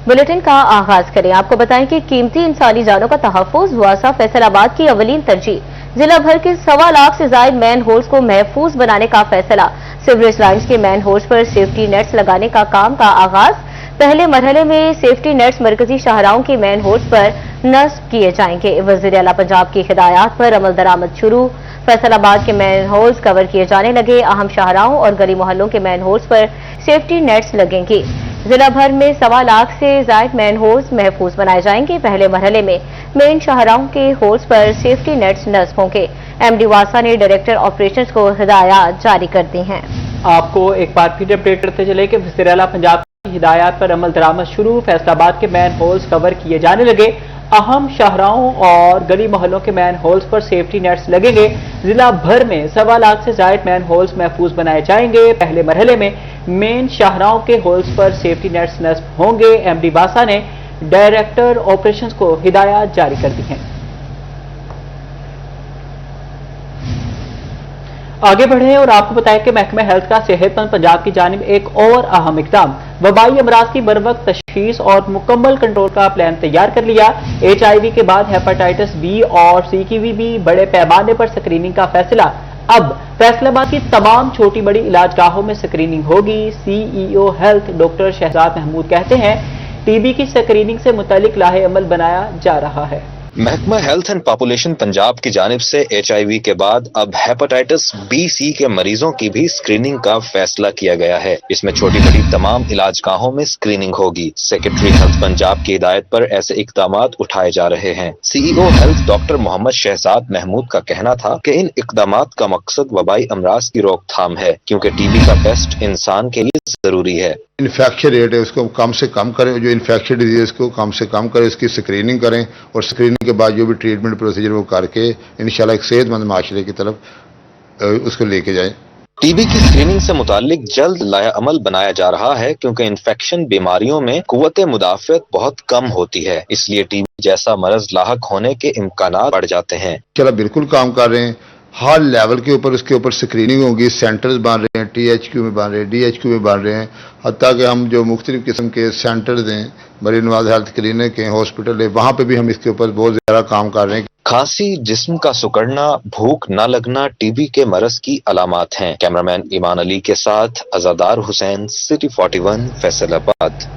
Bulletin का आगाज करें। आपको बताएं कि कीमती इंसानी जानों का तहफ़्फ़ुज़ वासा फैसलाबाद की अवलीन तरजीह। जिला भर के 1.25 लाख से जायद मैन होल्स को महफूज बनाने का फैसला। सीवरेज लाइन्स के मैन होल्स पर सेफ्टी नेट्स लगाने का काम का आगाज। पहले मरहले में सेफ्टी नेट्स मरकजी शाहराहों के मैन होल्स पर नस्ब किए जाएंगे। वज़ीर आला पंजाब की हिदायत पर अमल दरामद शुरू। फैसलाबाद के मैन होल्स कवर किए जाने लगे। अहम शाहराहों और गली मोहल्लों के मैन होल्स पर सेफ्टी नेट्स लगेंगे। जिला भर में 1.25 लाख से जायद मैन होल्स महफूज बनाए जाएंगे। पहले मरहले में मेन शाहराहों के होल्स पर सेफ्टी नेट्स नस्ब होंगे। एमडी वासा ने डायरेक्टर ऑपरेशंस को हिदायत जारी कर दी हैं। आपको एक बार फिर अपडेट करते चले कि वज़ीर आला पंजाब की हिदायत पर अमल दरामद शुरू। फैसलाबाद के मैन होल्स कवर किए जाने लगे। अहम शाहराहों और गली मोहल्लों के मैन होल्स पर सेफ्टी नेट्स लगेंगे। जिला भर में 1.25 लाख से जायद मैन होल्स महफूज बनाए जाएंगे। पहले मरहले में मेन शाहराहों के होल्स पर सेफ्टी नेट्स नस्ब होंगे। एमडी वासा ने डायरेक्टर ऑपरेशंस को हिदायत जारी कर दी हैं। आगे बढ़े और आपको बताया कि महकमा हेल्थ का सेहतमंद पंजाब की जानिब एक और अहम इकदाम, वबाई अमराज की बरवक्त तशखीस और मुकम्मल कंट्रोल का प्लान तैयार कर लिया। HIV के बाद हेपेटाइटिस B और C की भी बड़े पैमाने पर स्क्रीनिंग का फैसला। अब फैसलाबाद की तमाम छोटी बड़ी इलाजगाहों में स्क्रीनिंग होगी। CEO health doctor Shahzad Mahmood कहते हैं, TB की स्क्रीनिंग से मुतालिक लाहे अमल बनाया जा रहा है। महकमा हेल्थ एंड पॉपुलेशन पंजाब की जानिब से HIV के बाद अब हेपेटाइटिस B C के मरीजों की भी स्क्रीनिंग का फैसला किया गया है। इसमें छोटी बड़ी तमाम इलाजगाहों में स्क्रीनिंग होगी। सेक्रेटरी हेल्थ पंजाब की हिदायत पर ऐसे इकदामात उठाए जा रहे हैं। CEO health doctor Mohammad Shahzad Mahmood का कहना था कि इन इकदामात का मकसद वबाई अमराज की रोकथाम है, क्योंकि TB का टेस्ट इंसान के लिए जरूरी है। इन्फेक्शन रेट है उसको कम से कम करें, जो इन्फेक्शन डिजीज को कम से कम करें, इसकी स्क्रीनिंग करें और स्क्रीनिंग के बाद जो भी ट्रीटमेंट प्रोसीजर वो करके इंशाल्लाह एक सेहतमंद माशरे की तरफ उसको लेके जाएं। TB की स्क्रीनिंग से मुतालिक जल्द लाया अमल बनाया जा रहा है, क्योंकि इन्फेक्शन बीमारियों में कुव्वत मुदाफ़त बहुत कम होती है। इसलिए TB जैसा मरज लाहक होने के इम्कानात बढ़ जाते हैं। चला बिल्कुल काम कर रहे हैं। हर लेवल के ऊपर उसके ऊपर स्क्रीनिंग होगी। सेंटर्स बन रहे हैं, THQ में बन रहे हैं, DHQ में बन रहे हैं। हत्ता कि हम जो मुख्तलिफ किस्म के सेंटर्स हैं, मरीज नवाज हेल्थ क्लिनिक हैं, हॉस्पिटल है, वहाँ पे भी हम इसके ऊपर बहुत ज़्यादा काम कर रहे हैं। खांसी, जिस्म का सुकड़ना, भूख न लगना TB के मरज की अलामात हैं। कैमरामैन ईमान अली के साथ अज़ादार हुसैन, सिटी 41, फैसलाबाद।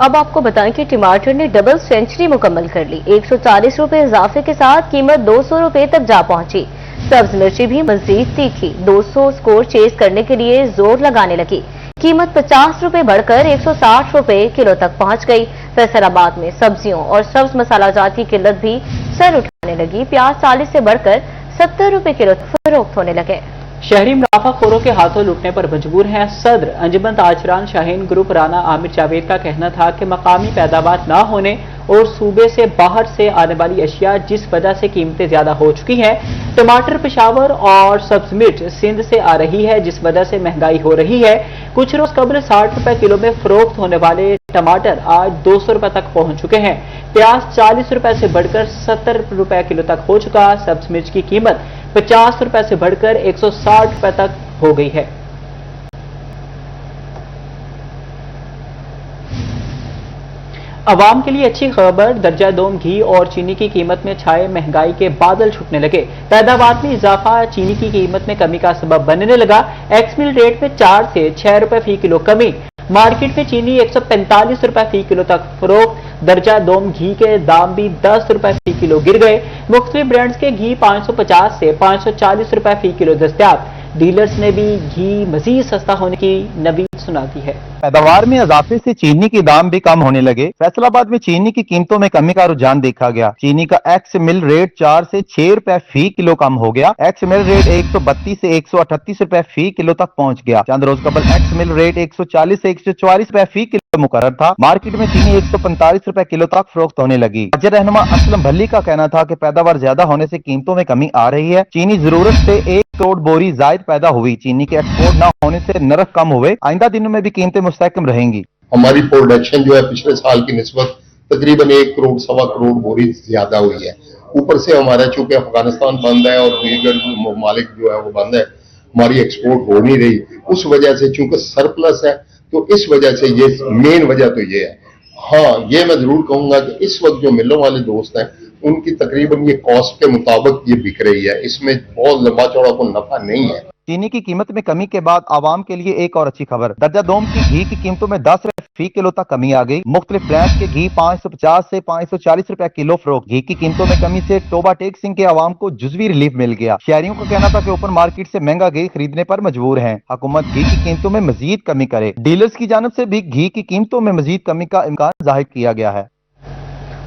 अब आपको बताएं कि टमाटर ने डबल सेंचुरी मुकम्मल कर ली। 140 रुपए इजाफे के साथ कीमत 200 रुपए तक जा पहुंची। सब्ज मिर्ची भी मजीद तीखी 200 स्कोर चेज करने के लिए जोर लगाने लगी। कीमत 50 रुपए बढ़कर 160 रुपए किलो तक पहुंच गई। फैसलाबाद में सब्जियों और सब्ज मसालाजात की किल्लत भी सर उठाने लगी। प्याज 40 से बढ़कर 70 रुपए किलो फरोख्त होने लगे। शहरी मुनाफाखोरों के हाथों लुटने पर मजबूर हैं। सदर अंजुमन ताजरान शाहीन ग्रुप राना आमिर जावेद का कहना था कि मकामी पैदावार न होने और सूबे से बाहर से आने वाली अशिया जिस वजह से कीमतें ज्यादा हो चुकी हैं। टमाटर पेशावर और सब्ज मिर्च सिंध से आ रही है, जिस वजह से महंगाई हो रही है। कुछ रोज कबल 60 रुपए किलो में फरोख्त होने वाले टमाटर आज 200 रुपए तक पहुंच चुके हैं। प्याज 40 रुपए से बढ़कर 70 रुपए किलो तक हो चुका। सब्ज मिर्च की कीमत 50 रुपए से बढ़कर 160 रुपए तक हो गई है। अवाम के लिए अच्छी खबर, दर्जा दोम घी और चीनी की कीमत में छाए महंगाई के बादल छुटने लगे। पैदावार में इजाफा चीनी की कीमत में कमी का सबब बनने लगा। एक्स मिल रेट में 4 से 6 रुपए फी किलो कमी। मार्केट में चीनी 145 रुपए फी किलो तक फरोख्त। दर्जा दोम घी के दाम भी 10 रुपए फी किलो गिर गए। मुख्तलिफ ब्रांड्स के घी 550 से 540 रुपए फी किलो दस्तयाब। डीलर्स ने भी घी मजीद सस्ता होने की नवीद सुना दी है। पैदावार में इजाफे से चीनी के दाम भी कम होने लगे। फैसलाबाद में चीनी की कीमतों में कमी का रुझान देखा गया। चीनी का एक्स मिल रेट 4 से 6 रुपए फी किलो कम हो गया। एक्स मिल रेट 132 से 138 रुपए फी किलो तक पहुंच गया। चंद रोज कबल एक्स मिल रेट 140 से 144 रुपए फी किलो मुकर्रर था। मार्केट में चीनी 145 रुपए किलो तक फरोख्त होने लगी। वज़ीर रहनुमा असलम भल्ली का कहना था कि पैदावार ज्यादा होने से कीमतों में कमी आ रही है। चीनी जरूरत से 1 करोड़ बोरी जायद पैदा हुई। चीनी के एक्सपोर्ट न होने से नरख कम हुए। आइंदा दिनों में भी कीमतें मुस्तहकम रहेंगी। हमारी प्रोडक्शन जो है पिछले साल की निस्बत तकरीबन 1 करोड़ सवा करोड़ बोरी ज्यादा हुई है। ऊपर से हमारा चूंकि अफगानिस्तान बंद है और दीगर ममालिक जो है वो बंद है, हमारी एक्सपोर्ट हो नहीं रही। उस वजह से चूंकि सरप्लस है, तो इस वजह से ये मेन वजह तो ये है। हाँ, ये मैं जरूर कहूंगा कि इस वक्त जो मिलों वाले दोस्त हैं उनकी तकरीबन ये कॉस्ट के मुताबिक ये बिक रही है, इसमें बहुत लंबा चौड़ा कोई नफा नहीं है। चीनी की कीमत में कमी के बाद आवाम के लिए एक और अच्छी खबर। दर्जा दोम की घी की कीमतों में 10 रुपए फी किलो तक कमी आ गई। मुख्तलिफ ब्रांड के घी 550 से 540 रुपए किलो फरोख्त। घी की कीमतों में कमी से टोबा टेक सिंह के आवाम को जुजवी रिलीफ मिल गया। शहरियों का कहना था कि ओपन मार्केट से महंगा घी खरीदने पर मजबूर हैं। हुकूमत घी की कीमतों में मजीद कमी करे। डीलर्स की जानब से भी घी की कीमतों में मजीद कमी का इम्कान जाहिर किया गया है।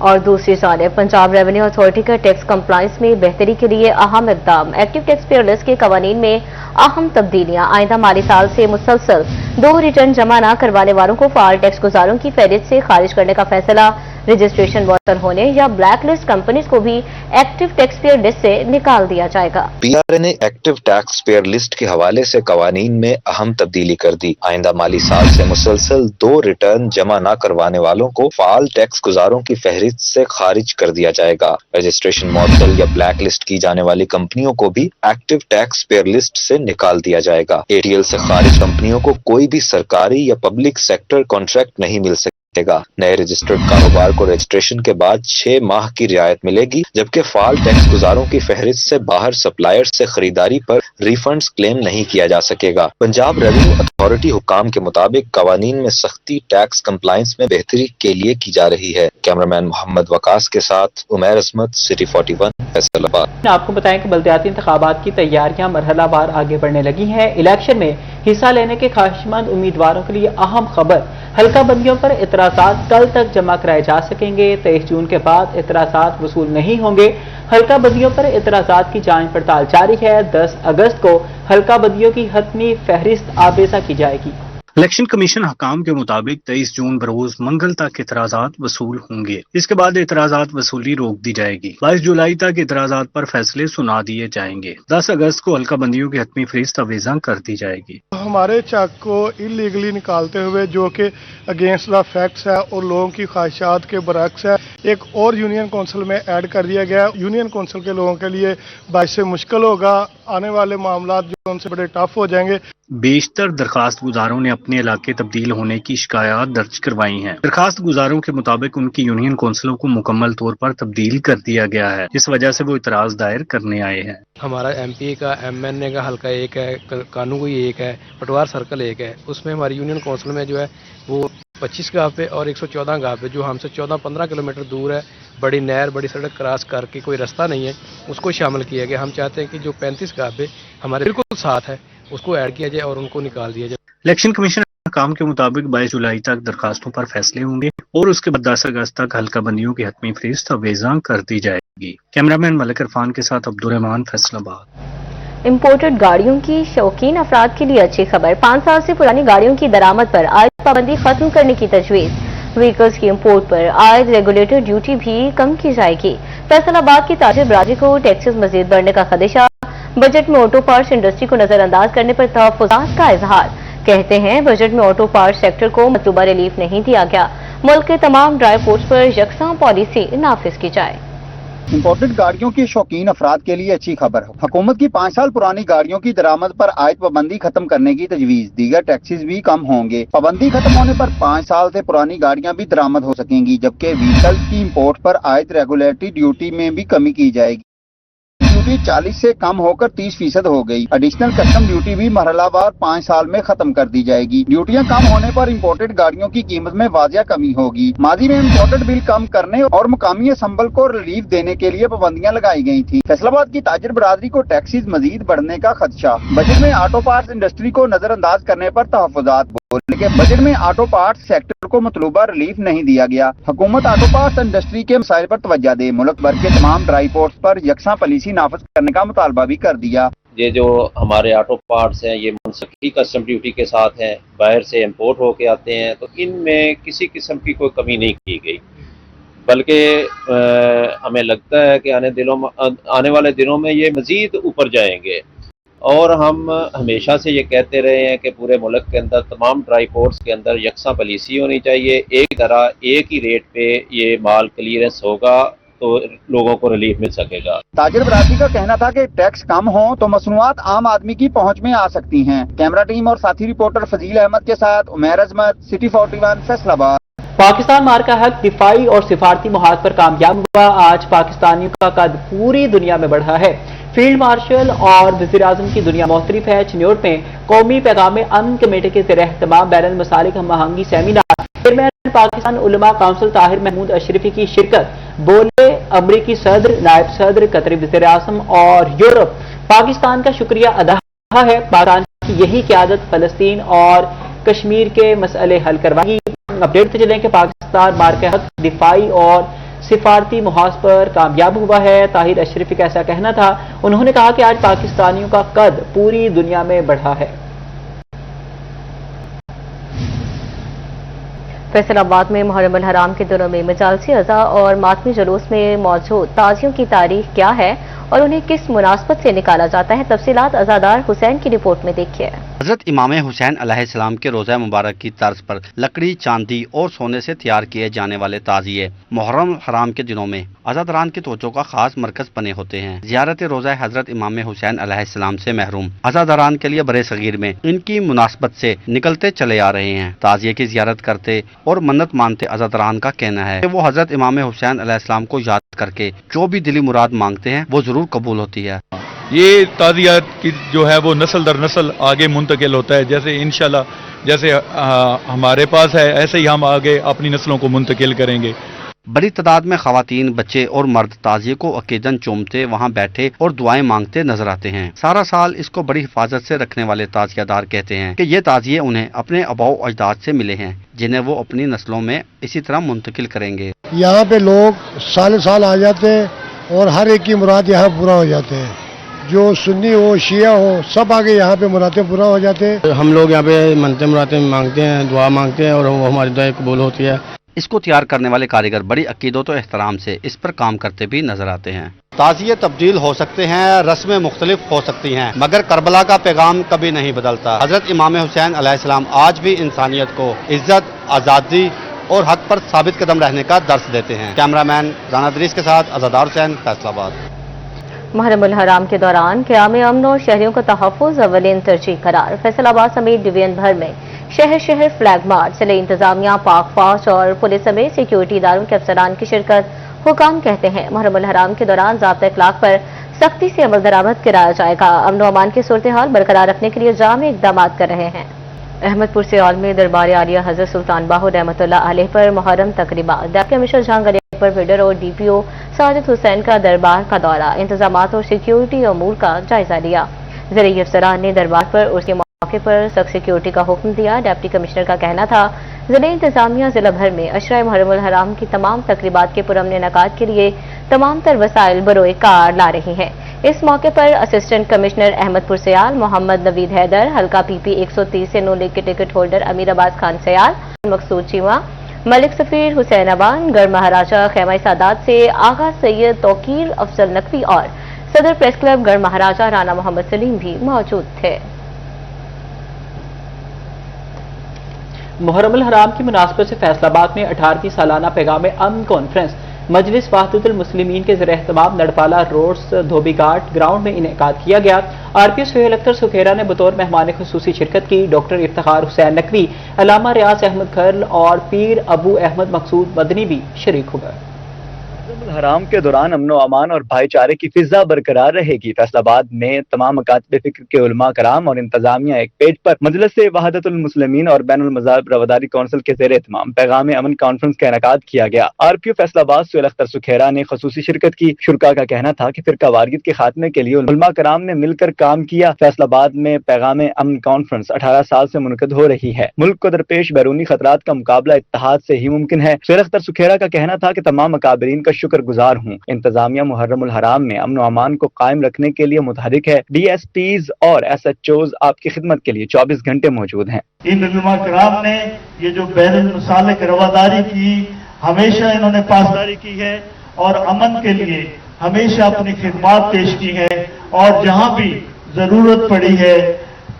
और दूसरी जानिब पंजाब रेवेन्यू अथॉरिटी का टैक्स कंप्लायंस में बेहतरी के लिए अहम इकदाम। एक्टिव टैक्स पेयर लिस्ट के कवानीन में अहम तब्दीलियां। आइंदा माली साल से मुसलसल 2 रिटर्न जमा न करवाने वालों को फाल टैक्स गुजारों की फहरिस्त से खारिज करने का फैसला। रजिस्ट्रेशन मुअत्तल होने या ब्लैक लिस्ट कंपनीज को भी एक्टिव टैक्स पेयर लिस्ट से निकाल दिया जाएगा। पीआरए ने एक्टिव टैक्स पेयर लिस्ट के हवाले से कवानीन में अहम तब्दीली कर दी। आइंदा माली साल से मुसलसल 2 रिटर्न जमा न करवाने वालों को फाल टैक्स गुजारों की फहरिस्त से खारिज कर दिया जाएगा। रजिस्ट्रेशन मुअत्तल या ब्लैक लिस्ट की जाने वाली कंपनियों को भी एक्टिव टैक्स पेयर लिस्ट से निकाल दिया जाएगा। एटीएल से खारिज कंपनियों को कोई भी सरकारी या पब्लिक सेक्टर कॉन्ट्रैक्ट नहीं मिल सकेगा। नए रजिस्टर्ड कारोबार को रजिस्ट्रेशन के बाद 6 माह की रियायत मिलेगी, जबकि फाल टैक्स गुजारों की फहरिस्त से बाहर सप्लायर से खरीदारी पर रिफंड्स क्लेम नहीं किया जा सकेगा। पंजाब रेवेन्यू अथॉरिटी हुकाम के मुताबिक कवानीन में सख्ती टैक्स कंप्लायंस में बेहतरी के लिए की जा रही है। कैमरामैन मोहम्मद वकास के साथ उमैर अजमत, सिटी 41, फैसलाबाद। आपको बताएं कि बल्दियाती इंतखाबात की तैयारियां मरहलावार आगे बढ़ने लगी हैं। इलेक्शन में हिस्सा लेने के ख्वाहिशमंद उम्मीदवारों के लिए अहम खबर, हल्का बंदियों पर इतराज़ात कल तक जमा कराए जा सकेंगे। 23 जून के बाद इतराज़ात वसूल नहीं होंगे। हल्का बंदियों पर इतराज़ात की जांच पड़ताल जारी है। 10 अगस्त को हल्का बंदियों की हतमी फहरिस्त आवेजा की जाएगी। इलेक्शन कमीशन हकाम के मुताबिक 23 जून बरोज मंगल तक इतराज़ात वसूल होंगे। इसके बाद इतराज़ात वसूली रोक दी जाएगी। 22 जुलाई तक इतराज़ात पर फैसले सुना दिए जाएंगे। 10 अगस्त को हल्का बंदियों की हतमी फहरिस्त आवेजा कर दी जाएगी। हमारे चेक को इलीगली निकालते हुए, जो कि अगेंस्ट द फैक्ट्स है और लोगों की ख्वाहिशात के बरक्स है, एक और यूनियन काउंसिल में ऐड कर दिया गया। यूनियन काउंसिल के लोगों के लिए बाइस मुश्किल होगा। आने वाले मामला जो उनसे बड़े टफ हो जाएंगे। बेशतर दरखास्त गुजारों ने अपने इलाके तब्दील होने की शिकायत दर्ज करवाई हैं। दरखास्त गुजारों के मुताबिक उनकी यूनियन कौंसिलों को मुकम्मल तौर पर तब्दील कर दिया गया है। इस वजह से वो इतराज दायर करने आए हैं। हमारा एमपी का, एमएनए का हल्का एक है, कानू कोई एक है, पटवार सर्कल एक है। उसमें हमारी यूनियन कौंसिल में जो है वो 25 गाँव पे और 114 गाँव पे, जो हमसे 14-15 किलोमीटर दूर है, बड़ी नहर, बड़ी सड़क क्रॉस करके कोई रास्ता नहीं है, उसको शामिल किया गया। हम चाहते हैं कि जो 35 गाँव पे हमारे बिल्कुल साथ है उसको ऐड किया जाए और उनको निकाल दिया जाए। इलेक्शन कमीशन काम के मुताबिक 22 जुलाई तक दरखास्तों पर फैसले होंगे और उसके बाद 10 अगस्त तक हल्का बंदियों की हतमी फहरिस्त आवेजा कर दी जाएगी। कैमरामैन मलिक इरफान के साथ अब्दुर्रहमान, फैसलाबाद। इम्पोर्टेड गाड़ियों की शौकीन अफराद के लिए अच्छी खबर। 5 साल से पुरानी गाड़ियों की दरामद पर आयद पाबंदी खत्म करने की तजवीज। व्हीकल्स की इम्पोर्ट पर आयद रेगुलेटेड ड्यूटी भी कम की जाएगी। फैसलाबाद की ताजिर बरादरी को टैक्सेस मजीद बढ़ने का खदशा। बजट में ऑटो पार्ट्स इंडस्ट्री को नजरअंदाज करने पर तहफ्फुज़ात का इजहार। कहते हैं बजट में ऑटो पार्ट्स सेक्टर को मतलूबा रिलीफ नहीं दिया गया। मुल्क के तमाम ड्राई पोर्ट्स पर यकसां पॉलिसी नाफिज की जाए। इम्पोर्टेड गाड़ियों के शौकीन अफराद के लिए अच्छी खबर। हुकूमत की 5 साल पुरानी गाड़ियों की दरामद पर आयद पाबंदी खत्म करने की तजवीज। दीगर टैक्सेस भी कम होंगे। पाबंदी खत्म होने पर 5 साल से पुरानी गाड़ियां भी दरामद हो सकेंगी, जबकि व्हीकल्स की इम्पोर्ट पर आयद रेगुलेटरी ड्यूटी में भी कमी की जाएगी। ड्यूटी 40 से कम होकर 30% हो गई। एडिशनल कस्टम ड्यूटी भी मरहलावार 5 साल में खत्म कर दी जाएगी। ड्यूटियां कम होने पर इम्पोर्टेड गाड़ियों की कीमत में वाजिया कमी होगी। माजी में इम्पोर्टेड बिल कम करने और मुकामी असम्बल को रिलीफ देने के लिए पाबंदियां लगाई गई थी। फैसलाबाद की ताजिर बरादरी को टैक्सेस मजीद बढ़ने का खदशा। बजट में ऑटो पार्ट्स इंडस्ट्री को नजरअंदाज करने पर तहफ्फुज़ात। लेकिन बजट में ऑटो पार्ट्स सेक्टर को मतलूबा रिलीफ नहीं दिया गया। हुकूमत ऑटो पार्ट्स इंडस्ट्री के मसाइल पर तवज्जो दे। मुल्क भर के तमाम ड्राई पोर्ट्स पर यकसा पॉलिसी नाफिज करने का मुतालबा भी कर दिया। ये जो हमारे ऑटो पार्ट्स हैं ये मुनसकी कस्टम ड्यूटी के साथ हैं, बाहर से इंपोर्ट होके आते हैं, तो इनमें किसी किस्म की कोई कमी नहीं की गई, बल्कि हमें लगता है कि आने वाले दिनों में ये मज़ीद ऊपर जाएंगे। और हम हमेशा से ये कहते रहे हैं कि पूरे मुल्क के अंदर तमाम ड्राई पोर्ट्स के अंदर यकसा पॉलिसी होनी चाहिए। एक तरह एक ही रेट पे ये माल क्लियरेंस होगा तो लोगों को रिलीफ मिल सकेगा। ताजिर बरादरी का कहना था कि टैक्स कम हो तो मसनूआत आम आदमी की पहुंच में आ सकती हैं। कैमरा टीम और साथी रिपोर्टर फजील अहमद के साथ उमैर अजमत, सिटी 41, फैसलाबाद। पाकिस्तान मार्का हक दिफाई और सिफारती मुहाज पर कामयाब हुआ। आज पाकिस्तानियों का कद पूरी दुनिया में बढ़ा है। फील्ड मार्शल और वज़ीर आज़म की दुनिया मुख्तलिफ है। चिन्योट में कौमी पैगाम अमन कमेटी के ज़ेर एहतमाम बैनुल मसालिक हम आहंगी सेमिनार, चेयरमैन पाकिस्तान उलमा काउंसिल ताहिर महमूद अशरफी की शिरकत। बोले अमरीकी सदर, नायब सदर, कतरी वज़ीर आज़म और यूरोप पाकिस्तान का शुक्रिया अदा है। पाकिस्तान की यही क़यादत फ़लस्तीन और कश्मीर के मसले हल करवाएगी। अपडेट से चलें कि पाकिस्तान मार्के हक दिफाई और सिफारती मुहाज पर कामयाब हुआ है। ताहिर अशरफी का ऐसा कहना था। उन्होंने कहा कि आज पाकिस्तानियों का कद पूरी दुनिया में बढ़ा है। फैसलाबाद में मुहर्रम अल हराम के दिनों में मजालसी अज़ा और मातमी जुलूस में मौजूद ताजियों की तारीख क्या है और उन्हें किस मुनासबत से निकाला जाता है, तफसीलात अज़ादार हुसैन की रिपोर्ट में देखिए। हजरत इमाम हुसैन अलैहिस्सलाम के रोज़ा मुबारक की तर्ज पर लकड़ी, चांदी और सोने से तैयार किए जाने वाले ताजिए मुहर्रम हराम के दिनों में अज़ादारान की तवज्जो का खास मरकज बने होते हैं। ज़ियारत रोज़ा हजरत इमाम हुसैन अलैहिस्सलाम से महरूम अज़ादारान के लिए बरे सगीर में इनकी मुनासबत से निकलते चले आ रहे हैं। ताजिए की ज़ियारत करते और मन्नत मानते अज़ादारान का कहना है कि वो हजरत इमाम हुसैन अलैहिस्सलाम को याद करके जो भी दिली मुराद मांगते हैं वो जरूर कबूल होती है। ये ताज़ियत की जो है वो नस्ल दर नस्ल आगे मुंतकिल होता है। जैसे इंशाल्लाह जैसे हमारे पास है ऐसे ही हम आगे अपनी नस्लों को मुंतकिल करेंगे। बड़ी तादाद में खवातीन, बच्चे और मर्द ताजिए को अकीदन चूमते वहाँ बैठे और दुआएं मांगते नजर आते हैं। सारा साल इसको बड़ी हिफाजत से रखने वाले ताजियादार कहते हैं कि ये ताजिए उन्हें अपने आबाओ अजदाद से मिले हैं, जिन्हें वो अपनी नस्लों में इसी तरह मुंतकिल करेंगे। यहाँ पे लोग साल साल आ जाते हैं और हर एक की मुराद यहाँ पूरा हो जाते हैं। जो सुन्नी हो, शिया हो, सब आगे यहाँ पे मुरादें पूरा हो जाते हैं। हम लोग यहाँ पे मनते मुरादें मांगते हैं, दुआ मांगते हैं और वो हमारी दुआ कबूल होती है। इसको तैयार करने वाले कारीगर बड़ी अकीदत और एहतराम से इस पर काम करते भी नजर आते हैं। ताज़िए तब्दील हो सकते हैं, रस्में मुख्तलिफ हो सकती हैं, मगर करबला का पैगाम कभी नहीं बदलता। हजरत इमाम हुसैन अलैहिस्सलाम आज भी इंसानियत को इज्जत, आज़ादी और हक पर साबित कदम रहने का दर्स देते हैं। कैमरामैन राना दरीस के साथ अज़ादार हुसैन, फैसलाबाद। मुहर्रम अल हराम के दौरान क़याम अमन और शहरियों का तहफ़्फ़ुज़ अव्वलीन तरजीह करार। फैसलाबाद समेत डिवीजन भर में शहर शहर फ्लैग मार्च, जिले इंतजामिया, पाक फौज और पुलिस समेत सिक्योरिटी इदारों के अफसरान की शिरकत। हुकाम कहते हैं मुहर्रम अल हराम के दौरान ज़ाब्ता इख़लाक़ पर सख्ती से अमल दरामद कराया जाएगा। अमन व अमान की सूरत हाल बरकरार रखने के लिए जाम इक़दाम कर रहे हैं। अहमदपुर से आल में दरबार आलिया हज़रत सुल्तान बाहु रहमतुल्लाह अलैह पर मुहर्रम तकरीबात। डिप्टी कमिश्नर जहांगीर पर वीडर और डीपीओ साजिद हुसैन का दरबार का दौरा, इंतजामात और सिक्योरिटी अमूर का जायजा लिया। ज़रिए अफसरान ने दरबार पर उसके मौके पर सख्त सिक्योरिटी का हुक्म दिया। डिप्टी कमिश्नर का कहना था ज़िले इंतजामिया जिला भर में अशरा मुहर्रम अल हराम की तमाम तकरीबात के पुरअमन इनेकाद के लिए तमाम तर वसाइल बरोए कार ला रही हैं। इस मौके पर असिस्टेंट कमिश्नर अहमदपुर सयाल मोहम्मद नवीद हैदर, हल्का पीपी 130 से नो लीग के टिकट होल्डर अमीर अब्बास खान सयाल, मकसूद चीमा, मलिक सफीर हुसैन अबान, गढ़ महाराजा खेमा सादात से आगा सैयद तौकीर अफजल नकवी और सदर प्रेस क्लब गढ़ महाराजा राना मोहम्मद सलीम भी मौजूद थे। मुहर्रम अल हराम की मुनासबत से फैसलाबाद में 18वीं सालाना पैगाम अमन कॉन्फ्रेंस मजलिस वहदतुल मुस्लिमीन के ज़ेर एहतमाम नडपाला रोड्स धोबी घाट ग्राउंड में इनेकाद किया गया। आरपीओ सुहेल अख्तर सुखेरा ने बतौर मेहमान खुसूसी शिरकत की। डॉक्टर इफ्तिखार हुसैन नकवी, अल्लामा रियाज अहमद खर्ल और पीर अबू अहमद मकसूद मदनी भी शरीक हुए। हराम के दौरान अमन व अमान और भाईचारे की फिजा बरकरार रहेगी। फैसलाबाद में तमाम अकातबे फिक्र के उलमा कराम और इंतजामिया एक पेज पर मजलिस वहदतुल मुस्लिमीन और बैनुल मज़ाहिब रवादारी कौंसिल के ज़ेर एहतमाम पैगाम अमन कॉन्फ्रेंस का इनेकाद किया गया। आरपीओ फैसलाबाद सुहेल अख्तर सुखेरा ने खुसूसी शिरकत की। शुरका का कहना था कि फिरका वारगित के खात्मे के लिए उलमा कराम ने मिलकर काम किया। फैसलाबाद में पैगाम अमन कॉन्फ्रेंस 18 साल से मुनक़िद हो रही है। मुल्क को दरपेश बैरूनी खतरात का मुकाबला इत्तेहाद से ही मुमकिन है। सुहेल अख्तर सुखेरा का कहना था कि तमाम अकाबरीन का शुक्रगुजार हूँ। इंतजामिया मुहर्रम अल हराम में अमन व अमान को कायम रखने के लिए मुतहरिक है। DSPs और SHOs आपकी खिदमत के लिए 24 घंटे मौजूद हैं। इन उलमा कराम ने ये जो बैनुल मुसालिक रवादारी की, हमेशा इन्होंने पासदारी की है और अमन के लिए हमेशा अपनी खिदमत पेश की है और जहाँ भी जरूरत पड़ी है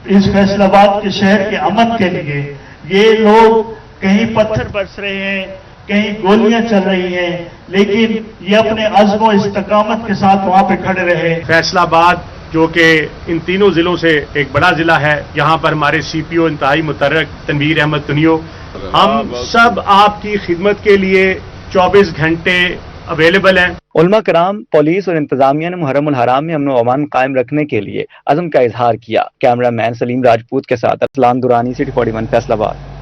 इस फैसलाबाद के शहर के अमन के लिए, ये लोग कहीं पत्थर बरस रहे हैं, कहीं गोलियां चल रही हैं, लेकिन ये अपने अज़्म और इस्तकामत के साथ वहां पे खड़े रहे। फैसलाबाद जो कि इन तीनों जिलों से एक बड़ा जिला है, यहाँ पर हमारे CPO इंतहाई मुतर्रक तनवीर अहमद तुनियो हम सब आपकी खिदमत के लिए 24 घंटे अवेलेबल हैं। उलमा कराम, पुलिस और इंतजामिया ने मुहर्रम उल हराम में अमन व अमान कायम रखने के लिए अज़म का इजहार किया। कैमरा मैन सलीम राजपूत के साथ अरसलान दुरानी, सिटी 41 फैसलाबाद।